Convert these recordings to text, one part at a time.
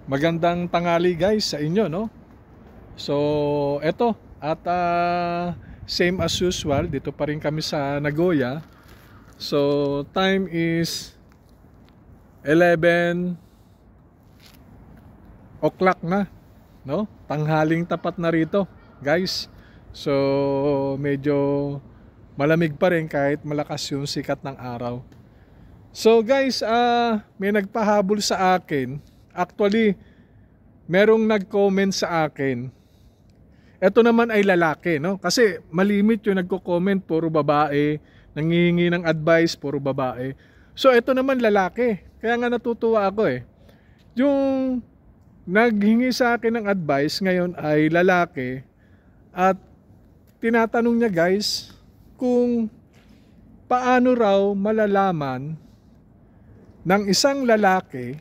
Magandang tanghali guys sa inyo, no? So, eto at same as usual, dito pa rin kami sa Nagoya. So, time is 11 o'clock na, no? Tanghaling tapat na rito, guys. So, medyo malamig pa rin kahit malakas yung sikat ng araw. So, guys, may nagpahabol sa akin. Actually, merong nag-comment sa akin. Ito naman ay lalaki, no? Kasi malimit yung nagko-comment, puro babae, nangihingi ng advice, puro babae. So, ito naman lalaki. Kaya nga natutuwa ako eh. Yung naghingi sa akin ng advice ngayon ay lalaki at tinatanong niya guys kung paano raw malalaman ng isang lalaki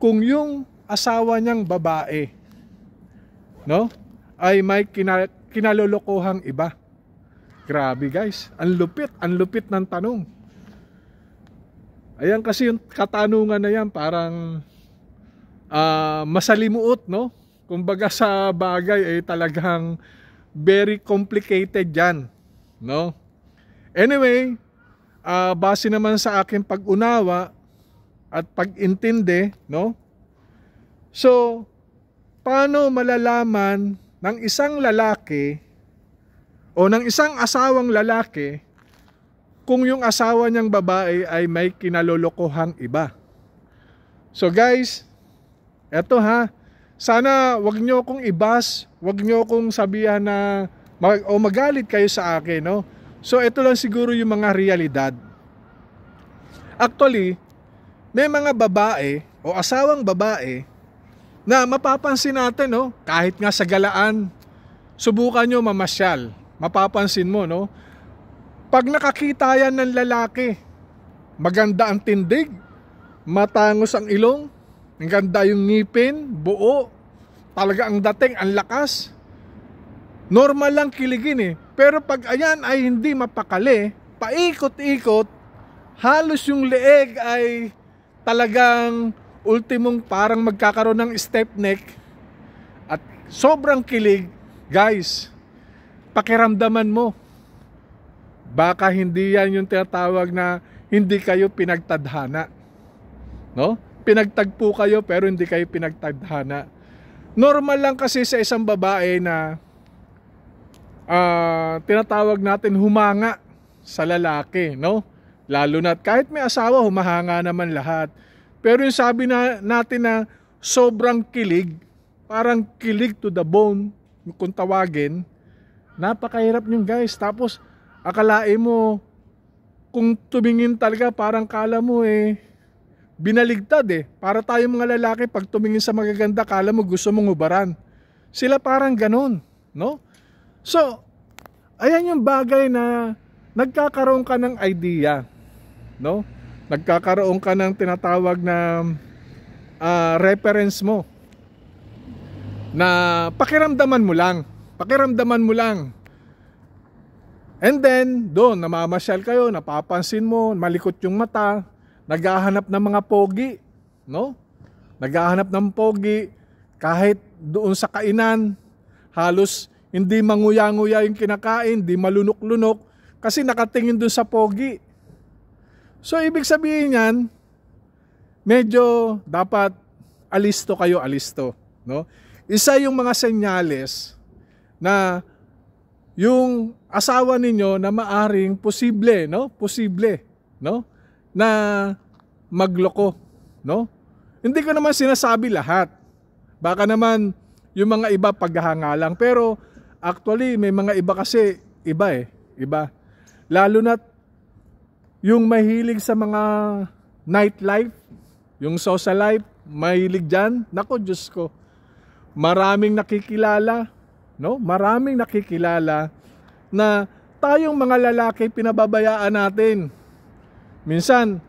kung yung asawa niyang babae, no, ay may kinalolokohang iba. Grabe guys, ang lupit ng tanong. Ayan kasi yung katanungan na yan parang masalimuot, no? Kumbaga sa bagay ay talagang very complicated yan, no? Anyway, base naman sa aking pag-unawa at pag-intindi, no? So, paano malalaman ng isang lalaki o ng isang asawang lalaki kung yung asawa niyang babae ay may kinalolokohang iba? So guys, eto ha, sana wag niyo kong ibas, wag niyo kong sabihan na magalit kayo sa akin, no? So ito lang siguro yung mga realidad. Actually, may mga babae o asawang babae na mapapansin natin, no? Kahit nga sa galaan, subukan nyo mamasyal, mapapansin mo, no? Pag nakakita yan ng lalaki, maganda ang tindig, matangos ang ilong, ang ganda yung ngipin, buo, talaga ang dating, ang lakas. Normal lang kiligin eh. Pero pag ayan ay hindi mapakali, paikot-ikot, halos yung leeg ay talagang ultimong parang magkakaroon ng step neck at sobrang kilig, guys, pakiramdaman mo. Baka hindi yan yung tinatawag na hindi kayo pinagtadhana, no? Pinagtagpo kayo pero hindi kayo pinagtadhana. Normal lang kasi sa isang babae na tinatawag natin humanga sa lalaki, no? Lalo na kahit may asawa, humahanga naman lahat. Pero yung sabi natin na sobrang kilig, parang kilig to the bone, kung tawagin, napakahirap nyo guys. Tapos akalain mo, kung tumingin talaga, parang kala mo binaligtad eh. Para tayong mga lalaki, pag tumingin sa magaganda, kala mo gusto mong ubaran. Sila parang ganun, no? So, ayan yung bagay na nagkakaroon ka ng idea, no? Nagkakaroon ka ng tinatawag na reference mo na pakiramdaman mo lang. And then doon namamasyal kayo, napapansin mo, malikot yung mata, naghahanap ng mga pogi, no? Naghahanap ng pogi kahit doon sa kainan, halos hindi manguya-nguya yung kinakain, di malunok-lunok kasi nakatingin doon sa pogi. So, ibig sabihin yan, medyo dapat alisto kayo, no? Isa yung mga senyales na yung asawa ninyo na maaring posible, no? Na magloko, no? Hindi ko naman sinasabi lahat. Baka naman yung mga iba paghahanga lang, pero actually may mga iba kasi iba. Lalo na yung mahilig sa mga nightlife, yung social life, mahilig dyan. Nako, Diyos ko. Maraming nakikilala, no? Maraming nakikilala na tayong mga lalaki pinababayaan natin. Minsan,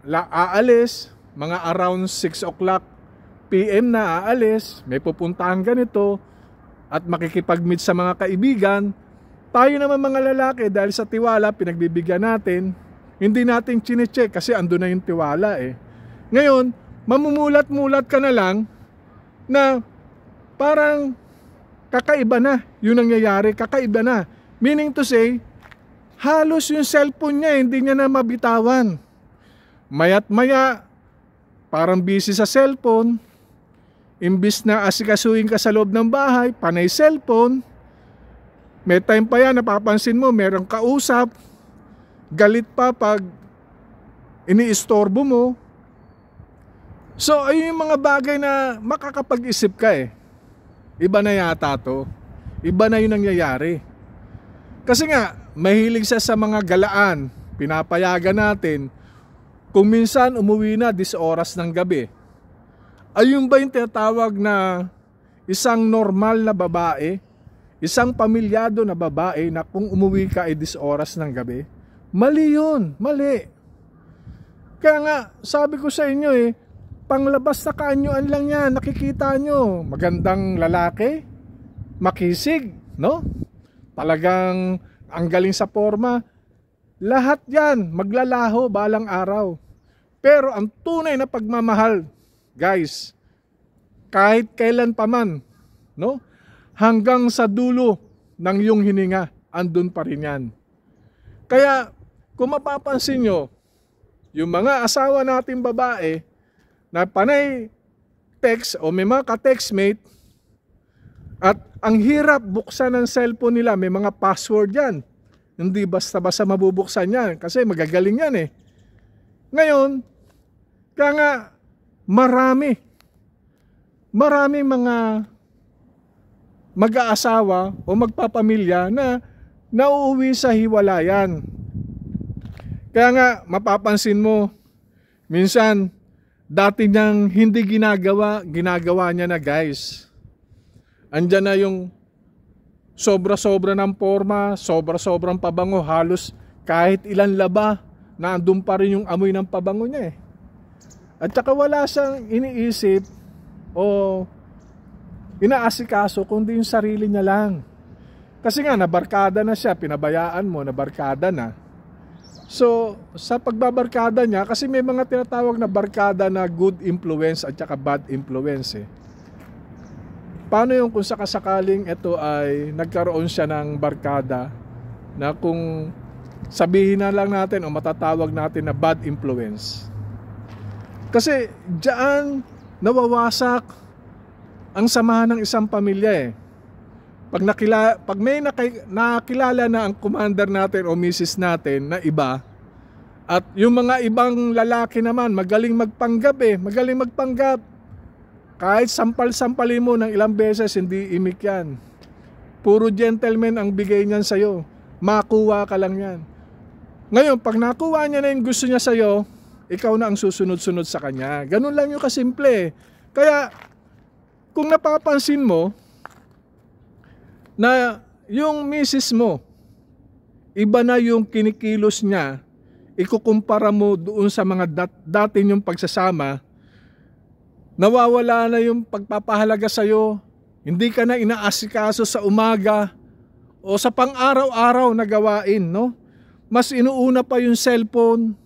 aalis, mga around 6 o'clock PM na aalis, may pupuntahan ganito, at makikipag-meet sa mga kaibigan. Tayo naman mga lalaki, dahil sa tiwala, pinagbibigyan natin, hindi natin chine-check kasi ando na yung tiwala eh. Ngayon, mamumulat-mulat ka na lang na parang kakaiba na yung nangyayari, kakaiba na. Meaning to say, halos yung cellphone niya, hindi niya na mabitawan. Maya't maya, parang busy sa cellphone. Imbis na asikasuhin ka sa loob ng bahay, panay cellphone. May time pa yan, napapansin mo, merong kausap. Galit pa pag iniistorbo mo. So, ayun yung mga bagay na makakapag-isip ka eh. Iba na yata to. Iba na yung nangyayari. Kasi nga, mahilig siya sa mga galaan. Pinapayagan natin. Kung minsan umuwi na 10 oras ng gabi. Ayun ba yung tinatawag na isang normal na babae? Isang pamilyado na babae na kung umuwi ka ay 10 oras ng gabi? Mali yun. Mali. Kaya nga, sabi ko sa inyo eh, panglabas na kaanyuan lang yan. Nakikita nyo, magandang lalaki, makisig, no? Talagang ang galing sa forma. Lahat yan, maglalaho balang araw. Pero ang tunay na pagmamahal, guys, kahit kailan pa man, no? Hanggang sa dulo ng iyong hininga, andun pa rin yan. Kaya, kung mapapansin nyo, yung mga asawa natin babae, na panay text o may mga ka-textmate, at ang hirap buksan ng cellphone nila, may mga password yan. Hindi basta-basta mabubuksan yan, kasi magagaling yan eh. Ngayon, kaya nga, maraming mga mag-aasawa o magpapamilya na nauuwi sa hiwalayan. Kaya nga, mapapansin mo, minsan, dati niyang hindi ginagawa niya na guys. Andyan na yung sobra-sobra ng forma, sobra-sobrang pabango, halos kahit ilan laba, na andun pa rin yung amoy ng pabango niya eh. At saka wala siyang iniisip o inaasikaso kundi yung sarili niya lang. Kasi nga nabarkada na siya, pinabayaan mo, nabarkada na. So sa pagbabarkada niya, kasi may mga tinatawag na barkada na good influence at saka bad influence eh. Paano yung kung sakasakaling ito ay nagkaroon siya ng barkada na kung sabihin na lang natin o matatawag natin na bad influence? Kasi diyan nawawasak ang samahan ng isang pamilya eh. Pag may nakilala na ang commander natin o misis natin na iba, at yung mga ibang lalaki naman magaling magpanggap eh, magaling magpanggap. Kahit sampal-sampalin mo ng ilang beses, hindi imik yan. Puro gentleman ang bigay niyan sa'yo. Makuha ka lang yan. Ngayon, pag nakuha niya na yung gusto niya sa'yo, ikaw na ang susunod-sunod sa kanya. Ganun lang yung kasimple. Kaya, kung napapansin mo, na yung misis mo, iba na yung kinikilos niya, ikukumpara mo doon sa mga dati yung pagsasama, nawawala na yung pagpapahalaga sa'yo, hindi ka na inaasikaso sa umaga o sa pang-araw-araw na gawain, no? Mas inuuna pa yung cellphone,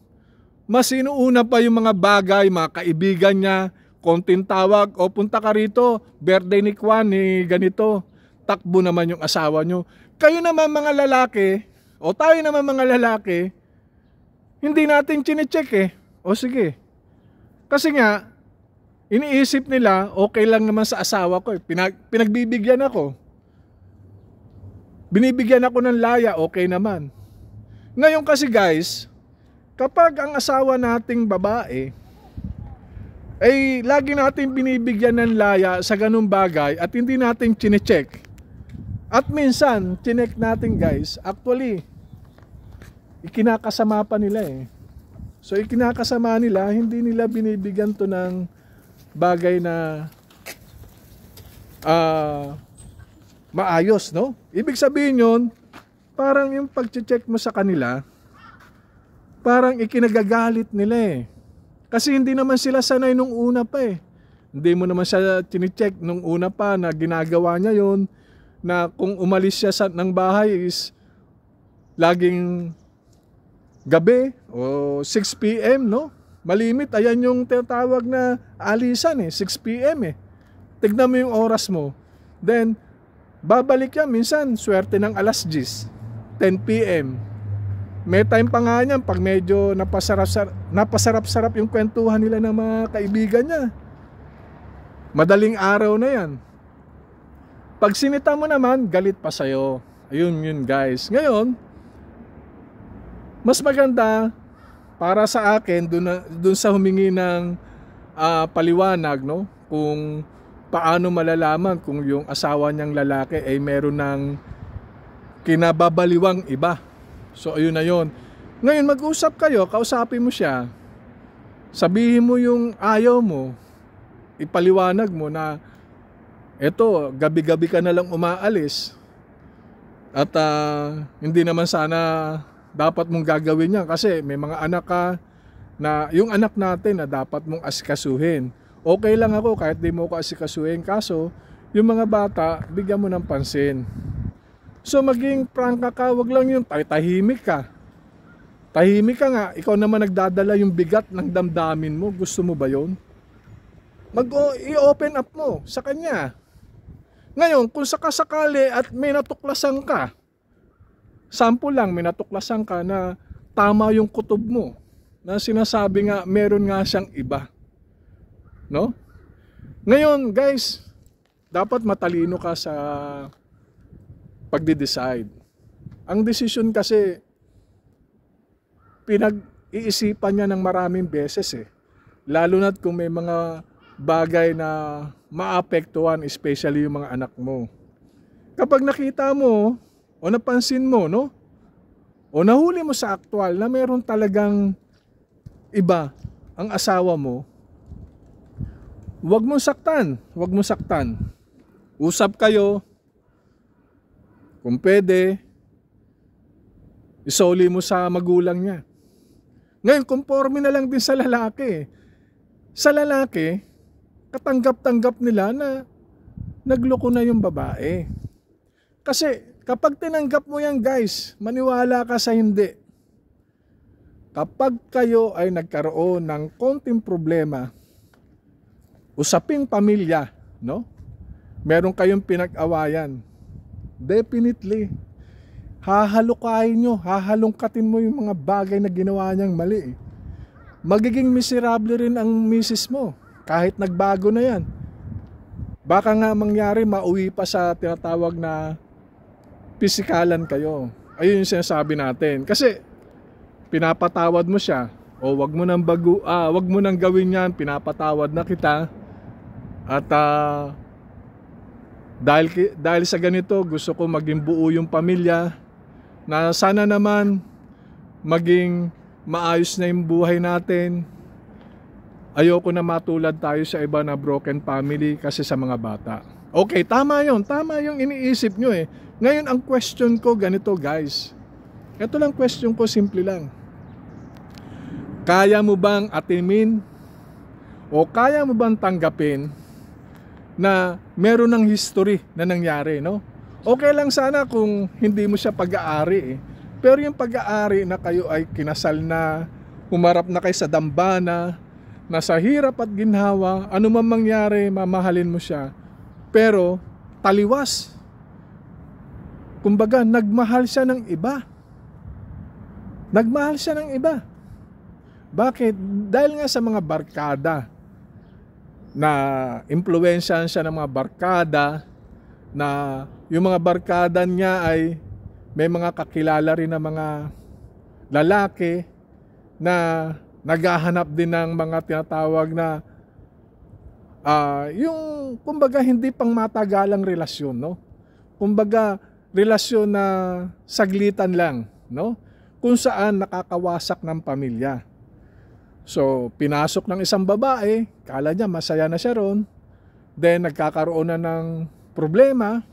mas inuuna pa yung mga bagay, mga kaibigan niya, konting tawag, o punta ka rito, birthday ni Kwan, ni ganito, takbo naman yung asawa nyo. Kayo naman mga lalaki, o tayo naman mga lalaki, hindi natin chinecheck eh. O sige. Kasi nga, iniisip nila, okay lang naman sa asawa ko eh. Pinagbibigyan ako. Binibigyan ako ng laya, okay naman. Ngayon kasi guys, kapag ang asawa nating babae, ay lagi natin binibigyan ng laya sa ganung bagay at hindi natin chinecheck. At minsan, chinek natin guys, actually, ikinakasama pa nila eh. So ikinakasama nila, hindi nila binibigyan to ng bagay na maayos, no? Ibig sabihin yun, parang yung pag-check mo sa kanila, parang ikinagagalit nila eh. Kasi hindi naman sila sanay nung una pa eh. Hindi mo naman siya chinecheck nung una pa na ginagawa niya yon, na kung umalis siya ng bahay is laging gabi o 6 PM, no? Malimit, ayan yung tinatawag na alisan 6 p.m. Tignan mo yung oras mo. Then, babalik yan. Minsan, swerte ng alas 10 p.m. May time pa nga yan pag medyo napasarap-sarap yung kwentuhan nila ng mga kaibigan niya. Madaling araw na yan. Pag sinita mo naman, galit pa sa'yo. Ayun yun guys. Ngayon, mas maganda para sa akin dun sa humingi ng paliwanag, no? Kung paano malalaman kung yung asawa niyang lalaki ay meron ng kinababaliwang iba. So ayun na yun. Ngayon mag-usap kayo, kausapin mo siya. Sabihin mo yung ayaw mo. Ipaliwanag mo na eto, gabi-gabi ka na lang umaalis. At hindi naman sana dapat mong gagawin yan kasi may mga anak ka na yung anak natin na dapat mong asikasuhin. Okay lang ako kahit di mo ko asikasuhin, kaso yung mga bata, bigyan mo ng pansin. So maging prangka ka, wag lang yung tahimik ka. Tahimik ka nga, ikaw naman nagdadala yung bigat ng damdamin mo. Gusto mo ba yun? I-open up mo sa kanya. Ngayon, kung sakasakali at may natuklasan ka, sample lang, may natuklasan ka na tama yung kutob mo, na sinasabi nga, meron nga siyang iba. No? Ngayon, guys, dapat matalino ka sa pagde-decide. Ang desisyon kasi pinag-iisipan niya ng maraming beses lalo na't kung may mga bagay na maapektuhan, especially yung mga anak mo. Kapag nakita mo o napansin mo, no? O nahuli mo sa aktual na meron talagang iba ang asawa mo, huwag mong saktan, huwag mong saktan. Usap kayo. Kung pwede, isoli mo sa magulang niya. Ngayon, conforme na lang din sa lalaki. Sa lalaki, katanggap-tanggap nila na nagloko na yung babae. Kasi kapag tinanggap mo yan guys, maniwala ka sa hindi. Kapag kayo ay nagkaroon ng konting problema, usaping pamilya, no? Meron kayong pinag-awayan. Definitely, hahalukayin nyo, hahalungkatin mo yung mga bagay na ginawa niyang mali. Magiging miserable rin ang misis mo, kahit nagbago na yan. Baka nga mangyari, mauwi pa sa tinatawag na pisikalan kayo. Ayun yung sinasabi natin. Kasi, pinapatawad mo siya, o wag mo nang gawin yan, pinapatawad na kita. At dahil sa ganito, gusto ko maging buo yung pamilya, na sana naman maging maayos na yung buhay natin. Ayoko na matulad tayo sa iba na broken family kasi sa mga bata. Okay, tama yung iniisip nyo Ngayon ang question ko ganito guys. Ito lang question ko, simple lang. Kaya mo bang atimin o kaya mo bang tanggapin na meron ng history na nangyari, no? Okay lang sana kung hindi mo siya pag-aari Pero yung pag-aari na kayo ay kinasal na, humarap na kayo sa dambana, nasa hirap at ginhawa, ano man mangyari, mamahalin mo siya. Pero taliwas. Kumbaga, nagmahal siya ng iba. Nagmahal siya ng iba. Bakit? Dahil nga sa mga barkada, na impluwensyahan siya ng mga barkada, na yung mga barkada niya ay may mga kakilala rin na mga lalaki na naghahanap din ng mga tinatawag na yung kumbaga hindi pang matagalang relasyon, no? Kumbaga relasyon na saglitan lang, no? Kung saan nakakawasak ng pamilya. So, pinasok ng isang babae, kala niya masaya na siya ron. Then, nagkakaroon na ng problema.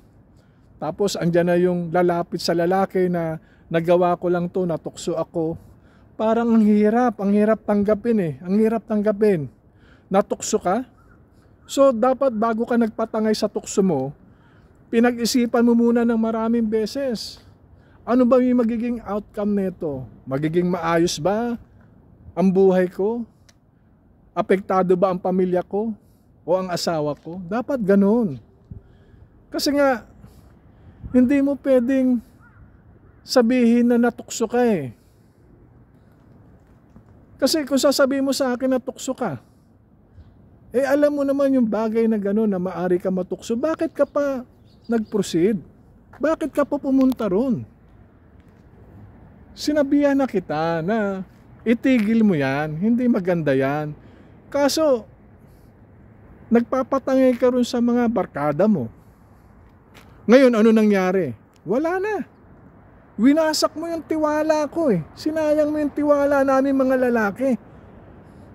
Tapos, andyan na yung lalapit sa lalaki na nagawa ko lang to, natukso ako. Parang ang hirap tanggapin Ang hirap tanggapin. Natukso ka? So, dapat bago ka nagpatangay sa tukso mo, pinag-isipan mo muna ng maraming beses. Ano ba yung magiging outcome nito? Magiging maayos ba ang buhay ko? apektado ba ang pamilya ko o ang asawa ko? Dapat ganun. Kasi nga, hindi mo pwedeng sabihin na natukso ka eh. Kasi kung sasabihin mo sa akin na tukso ka, eh alam mo naman yung bagay na gano'n na maari ka matukso, bakit ka pa nag-proceed? Bakit ka pa pumunta ron? Sinabihan na kita na itigil mo yan, hindi maganda yan. Kaso, nagpapatangay ka ron sa mga barkada mo. Ngayon, ano nangyari? Wala na. Winasak mo yung tiwala ko eh. Sinayang mo yung tiwala namin mga lalaki.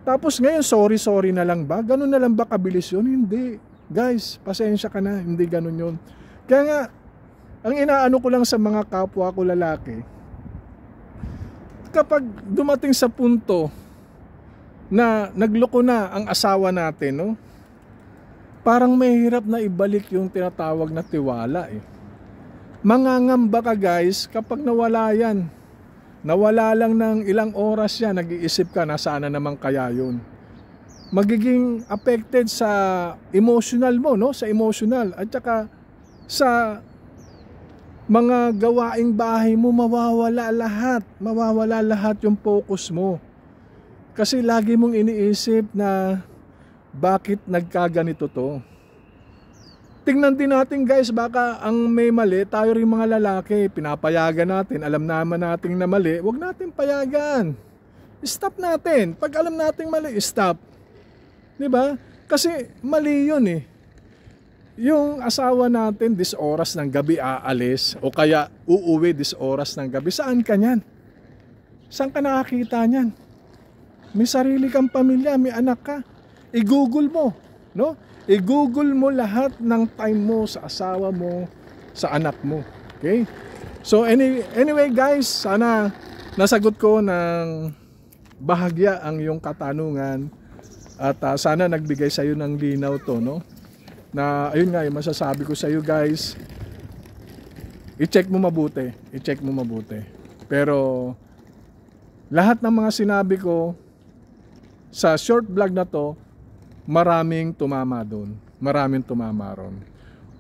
Tapos ngayon, sorry na lang ba? Ganun na lang ba kabilis yun? Hindi. Guys, pasensya ka na. Hindi ganun yun. Kaya nga, ang inaano ko lang sa mga kapwa ko lalaki, kapag dumating sa punto na nagloko na ang asawa natin, no? Parang mahirap na ibalik yung tinatawag na tiwala eh. Mangangamba ka guys kapag nawala yan. Nawala lang ng ilang oras yan, nag-iisip ka nasaan na naman kaya yun. Magiging affected sa emotional mo, no? Sa emotional at saka sa mga gawaing bahay mo, mawawala lahat yung focus mo. Kasi lagi mong iniisip na bakit nagkaganito to. Tingnan din natin guys, baka ang may mali, tayo rin mga lalaki, pinapayagan natin, alam naman natin na mali, wag natin payagan. Stop natin. Pag alam natin mali, stop. 'Di ba? Kasi mali 'yun eh. Yung asawa natin, this oras ng gabi aalis, o kaya uuwi this oras ng gabi, saan ka niyan? Saan ka nakakita niyan? May sarili kang pamilya, may anak ka. I-google mo, no? I-google mo lahat ng time mo sa asawa mo, sa anak mo. Okay? So anyway guys, sana nasagot ko ng bahagya ang iyong katanungan at sana nagbigay sa iyo ng linaw to, no? Na ayun nga, yung masasabi ko sa iyo guys, i-check mo mabuti, pero lahat ng mga sinabi ko sa short vlog na to, maraming tumama doon, maraming tumama ron.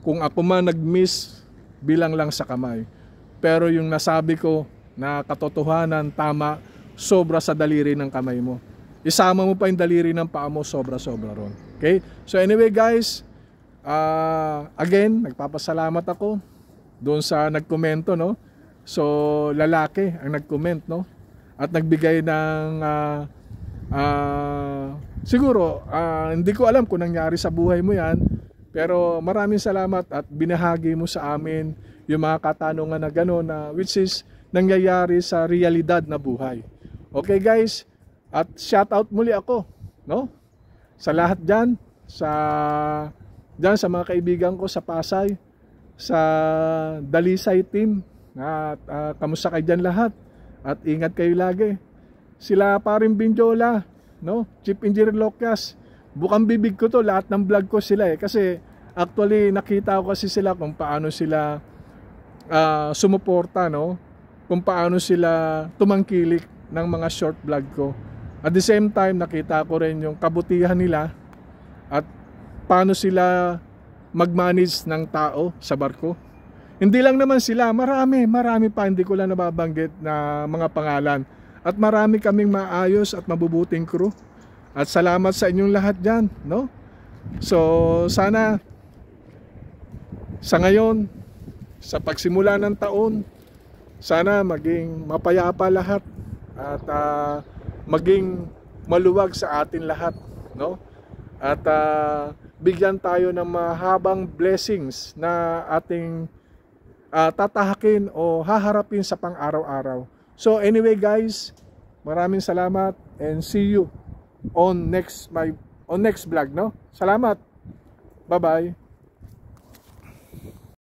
Kung ako man nag-miss, bilang lang sa kamay, pero yung nasabi ko na katotohanan, tama, sobra sa daliri ng kamay mo. Isama mo pa yung daliri ng paa mo, sobra ron. Okay? So anyway guys, again, nagpapasalamat ako doon sa nagkomento, no? So lalaki ang nagcomment, no? At nagbigay ng siguro hindi ko alam kung nangyari sa buhay mo yan, pero maraming salamat at binahagi mo sa amin yung mga katanungan na gano'n na which is nangyayari sa realidad na buhay. Okay guys, at shout out muli ako, no? Sa lahat dyan, sa mga kaibigan ko sa Pasay, sa Dalisay team, at kamusta kayo dyan lahat? At ingat kayo lagi. Sila paring Binjola, no? Chief Engineer Lokyas, bukang bibig ko to, lahat ng vlog ko sila eh. Kasi actually nakita ko kasi sila kung paano sila sumuporta, no? Kung paano sila tumangkilik ng mga short vlog ko. At the same time, nakita ko rin yung kabutihan nila at paano sila mag-manage ng tao sa barko. Hindi lang naman sila, marami pa, hindi ko lang nababanggit na mga pangalan. At marami kaming maayos at mabubuting crew. At salamat sa inyong lahat dyan, no? So sana sa ngayon, sa pagsimula ng taon, sana maging mapayapa lahat at maging maluwag sa atin lahat, no? At bigyan tayo ng mahabang blessings na ating tatahakin o haharapin sa pang-araw-araw. So anyway guys, maraming salamat and see you on next vlog, no? Salamat. Bye-bye.